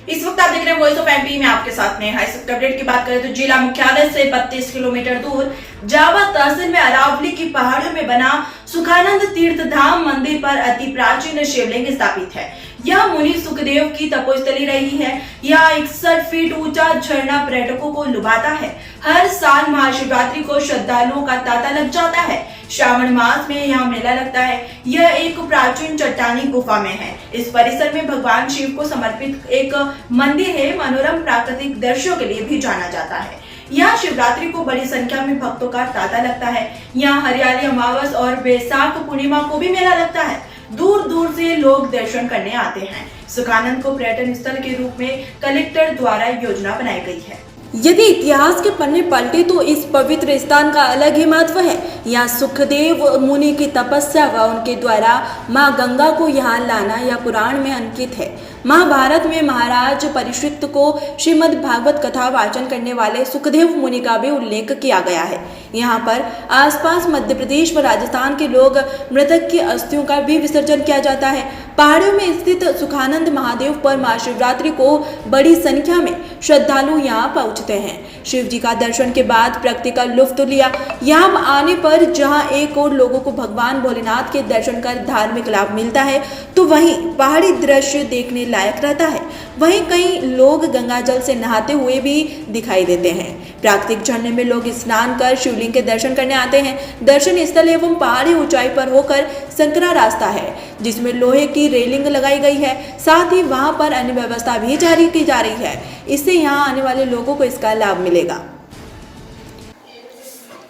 इस वक्त आप देख रहे हैं वॉइस ऑफ एमपी में आपके साथ में। इस वक्त अपडेट की बात करें तो जिला मुख्यालय से 32 किलोमीटर दूर जावा तहसील में अरावली की पहाड़ियों में बना सुखानंद तीर्थ धाम मंदिर पर अति प्राचीन शिवलिंग स्थापित है। यह मुनि सुखदेव की तपोस्थली रही है। यह 61 फीट ऊंचा झरना पर्यटकों को लुभाता है। हर साल महाशिवरात्रि को श्रद्धालुओं का तांता लग जाता है। श्रावण मास में यहाँ मेला लगता है। यह एक प्राचीन चट्टानी गुफा में है। इस परिसर में भगवान शिव को समर्पित एक मंदिर है। मनोरम प्राकृतिक दृश्यों के लिए भी जाना जाता है। यहाँ शिवरात्रि को बड़ी संख्या में भक्तों का तांता लगता है। यहाँ हरियाली अमावस और बैसाख पूर्णिमा को भी मेला लगता है। दूर दूर से लोग दर्शन करने आते हैं। सुखानंद को पर्यटन स्थल के रूप में कलेक्टर द्वारा योजना बनाई गई है। यदि इतिहास के पन्ने पलटे तो इस पवित्र स्थान का अलग ही महत्व है। यहाँ सुखदेव मुनि की तपस्या व उनके द्वारा माँ गंगा को यहाँ लाना यह पुराण में अंकित है। महाभारत में महाराज परीक्षित को श्रीमद् भागवत कथा वाचन करने वाले सुखदेव मुनि का भी उल्लेख किया गया है। यहाँ पर आसपास मध्य प्रदेश व राजस्थान के लोग मृतक की अस्थियों का भी विसर्जन किया जाता है। पहाड़ियों में स्थित सुखानंद महादेव पर महाशिवरात्रि को बड़ी संख्या में श्रद्धालु यहाँ पहुँचते हैं। शिव जी का दर्शन के बाद प्रकृति का लुत्फ लिया। यहाँ आने पर जहाँ एक और लोगों को भगवान भोलेनाथ के दर्शन कर धार्मिक लाभ मिलता है, तो वहीं पहाड़ी दृश्य देखने लायक रहता है। वहीं कई लोग गंगा जल से नहाते हुए भी दिखाई देते हैं। प्राकृतिक झरने में लोग स्नान कर शिवलिंग के दर्शन करने आते हैं। दर्शन स्थल एवं पहाड़ी ऊंचाई पर होकर संकरा रास्ता है, जिसमें लोहे की रेलिंग लगाई गई है। साथ ही वहां पर अन्य व्यवस्था भी जारी की जा रही है। इससे यहाँ आने वाले लोगों को इसका लाभ मिलेगा।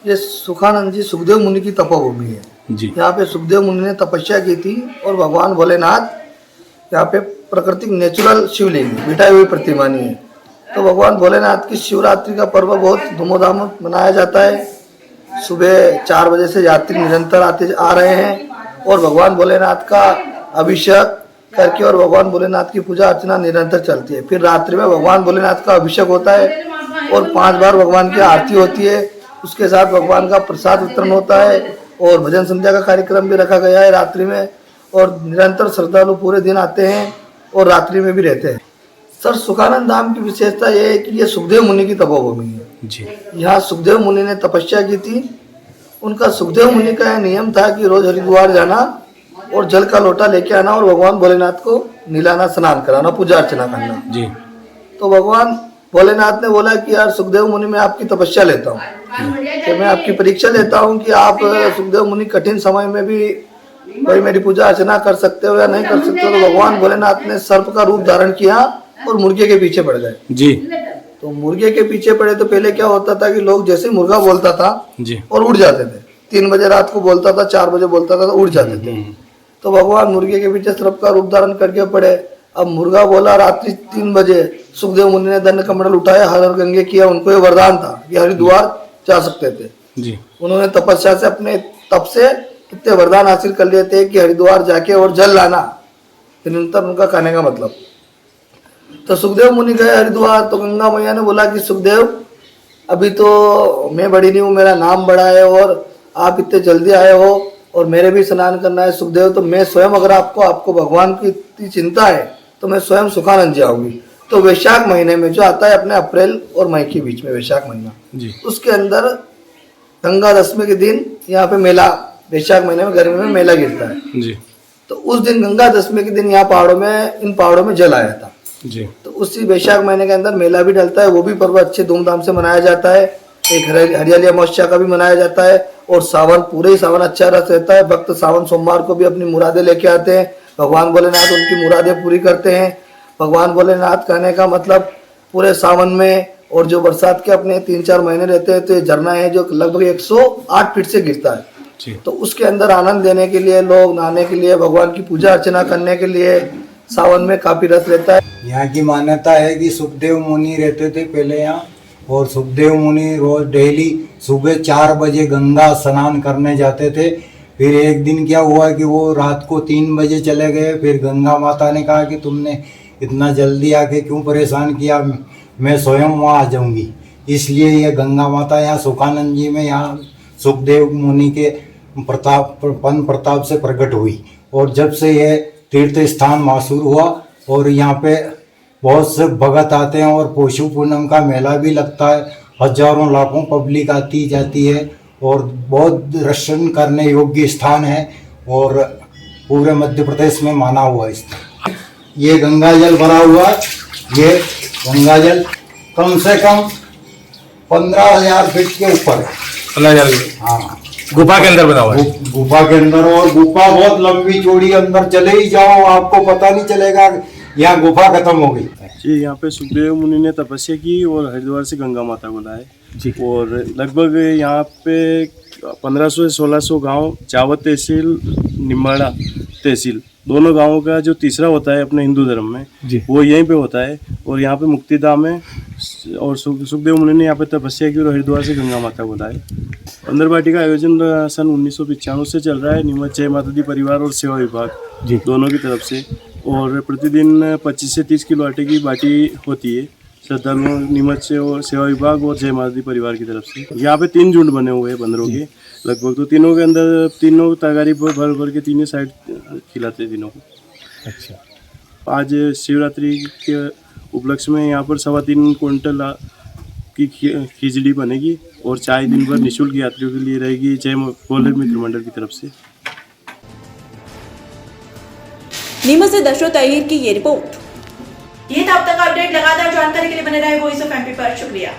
ये सुखानंद जी सुखदेव मुनि की तपोभूमि है जी। यहाँ पे सुखदेव मुनि ने तपस्या की थी और भगवान भोलेनाथ यहाँ पे प्राकृतिक नेचुरल शिवलिंग बिठाई हुई प्रतिमा नहीं है। तो भगवान भोलेनाथ की शिवरात्रि का पर्व बहुत धूमधाम मनाया जाता है। सुबह 4 बजे से यात्री निरंतर आते आ रहे हैं और भगवान भोलेनाथ का अभिषेक करके और भगवान भोलेनाथ की पूजा अर्चना निरंतर चलती है। फिर रात्रि में भगवान भोलेनाथ का अभिषेक होता है और 5 बार भगवान की आरती होती है। उसके साथ भगवान का प्रसाद वितरण होता है और भजन संध्या का कार्यक्रम भी रखा गया है रात्रि में। और निरंतर श्रद्धालु पूरे दिन आते हैं और रात्रि में भी रहते हैं। सर, सुखानंद धाम की विशेषता यह है कि ये सुखदेव मुनि की तपोभूमि है जी। यहाँ सुखदेव मुनि ने तपस्या की थी। उनका सुखदेव मुनि का यह नियम था कि रोज हरिद्वार जाना और जल का लोटा लेके आना और भगवान भोलेनाथ को नहलाना, स्नान कराना, पूजा अर्चना करना जी। तो भगवान भोलेनाथ ने बोला कि यार सुखदेव मुनि, मैं आपकी तपस्या लेता हूँ, तो मैं आपकी परीक्षा लेता हूँ कि आप सुखदेव मुनि कठिन समय में भी भाई मेरी पूजा अर्चना कर सकते हो या नहीं कर सकते हो। तो भगवान भोलेनाथ ने सर्प का रूप धारण किया और मुर्गे के पीछे पड़ गए जी। तो मुर्गे के पीछे पड़े तो पहले क्या होता था कि लोग जैसे मुर्गा बोलता था जी और उड़ जाते थे। 3 बजे रात को बोलता था, 4 बजे बोलता था तो उड़ जाते थे। तो भगवान मुर्गे के पीछे सर्प का रूप धारण करके पड़े। अब मुर्गा बोला रात्रि 3 बजे, सुखदेव मुनि ने दंड कमंडल उठाया, हर हर गंगे किया। उनको ये वरदान था कि हरिद्वार जा सकते थे जी। उन्होंने तपस्या से अपने तप से इतने वरदान हासिल कर लिए थे कि हरिद्वार जाके और जल लाना निरंतर उनका कहने का मतलब। तो सुखदेव मुनि गए हरिद्वार। तो गंगा मैया ने बोला कि सुखदेव, अभी तो मैं बड़ी नहीं हूँ, मेरा नाम बड़ा है और आप इतने जल्दी आए हो और मेरे भी स्नान करना है सुखदेव। तो मैं स्वयं, अगर आपको भगवान की इतनी चिंता है तो मैं स्वयं सुखानंद जी आऊंगी। तो वैशाख महीने में जो आता है अपने अप्रैल और मई के बीच में, वैशाख महीना जी, उसके अंदर गंगा दशमी के दिन यहाँ पे मेला, वैशाख महीने में गर्मी में मेला गिरता है जी। तो उस दिन गंगा दशमी के दिन यहाँ इन पहाड़ों में जल आया था जी। तो उसी वैशाख महीने के अंदर मेला भी डलता है। वो भी पर्व अच्छे धूमधाम से मनाया जाता है। एक हरियाली अमावस्या का भी मनाया जाता है और सावन, पूरे ही सावन अच्छा रस रहता है। भक्त सावन सोमवार को भी अपनी मुरादें लेके आते हैं। भगवान भोलेनाथ उनकी मुरादें पूरी करते हैं। भगवान भोलेनाथ कहने का मतलब पूरे सावन में और जो बरसात के अपने 3-4 महीने रहते हैं, तो ये झरना है जो लगभग 108 फीट से गिरता है जी। तो उसके अंदर आनंद लेने के लिए, लोग नहाने के लिए, भगवान की पूजा अर्चना करने के लिए सावन में काफी रस रहता है। यहाँ की मान्यता है कि सुखदेव मुनि रहते थे पहले यहाँ, और सुखदेव मुनि रोज डेली सुबह 4 बजे गंगा स्नान करने जाते थे। फिर एक दिन क्या हुआ कि वो रात को 3 बजे चले गए। फिर गंगा माता ने कहा कि तुमने इतना जल्दी आके क्यों परेशान किया, मैं स्वयं वहाँ आ जाऊँगी। इसलिए ये गंगा माता यहाँ सुखानंद जी में यहाँ सुखदेव मुनि के प्रताप से प्रकट हुई। और जब से यह तीर्थ स्थान मशहूर हुआ और यहाँ पे बहुत से भगत आते हैं और पोषु पूनम का मेला भी लगता है। हजारों लाखों पब्लिक आती जाती है और बहुत दर्शन करने योग्य स्थान है और पूरे मध्य प्रदेश में माना हुआ स्थान। ये गंगा जल भरा हुआ है। ये गंगा जल कम से कम 15,000 फीट के ऊपर है। 15,000 हाँ, गुफा के अंदर बना हुआ है। गुफा के अंदर, और गुफा बहुत लंबी चौड़ी, अंदर चले ही जाओ आपको पता नहीं चलेगा यहाँ गुफा खत्म हो गई। जी, यहाँ पे सुखदेव मुनि ने तपस्या की और हरिद्वार से गंगा माता को लाए जी। और लगभग यहाँ पे 1500 से 1600 गांव, जावत तहसील, निम्बाड़ा तहसील, दोनों गांवों का जो तीसरा होता है अपने हिंदू धर्म में जी। वो यहीं पे होता है। और यहाँ पे मुक्तिधाम है और सुखदेव मुनि ने यहाँ पे तपस्या की और हरिद्वार से गंगा माता को लाए। अंदर बाटी का आयोजन सन 1995 से चल रहा है। नीमच जय माता दी परिवार और सेवा विभाग जी। दोनों की तरफ से, और प्रतिदिन 25 से 30 किलो आटे की बाटी होती है श्रद्धालुओं नीमच से और सेवा विभाग और जय माता दी परिवार की तरफ से। यहाँ पे 3 झुंड बने हुए हैं बंदरों के लगभग, तो तीनों के अंदर तीनों तगारी भर भर के तीनों साइड खिलाते हैं तीनों को। अच्छा। आज शिवरात्रि के उपलक्ष्य में यहाँ पर 3.25 क्विंटल की खिचड़ी बनेगी और चाय दिन भर निःशुल्क यात्रियों के लिए रहेगी जय भोले मित्र मंडल की तरफ से। नीमच से दशरथ अहीर की ये रिपोर्ट। ये था अब तक अपडेट। लगातार जानकारी के लिए बने रहे वॉइस ऑफ एमपी पर। शुक्रिया।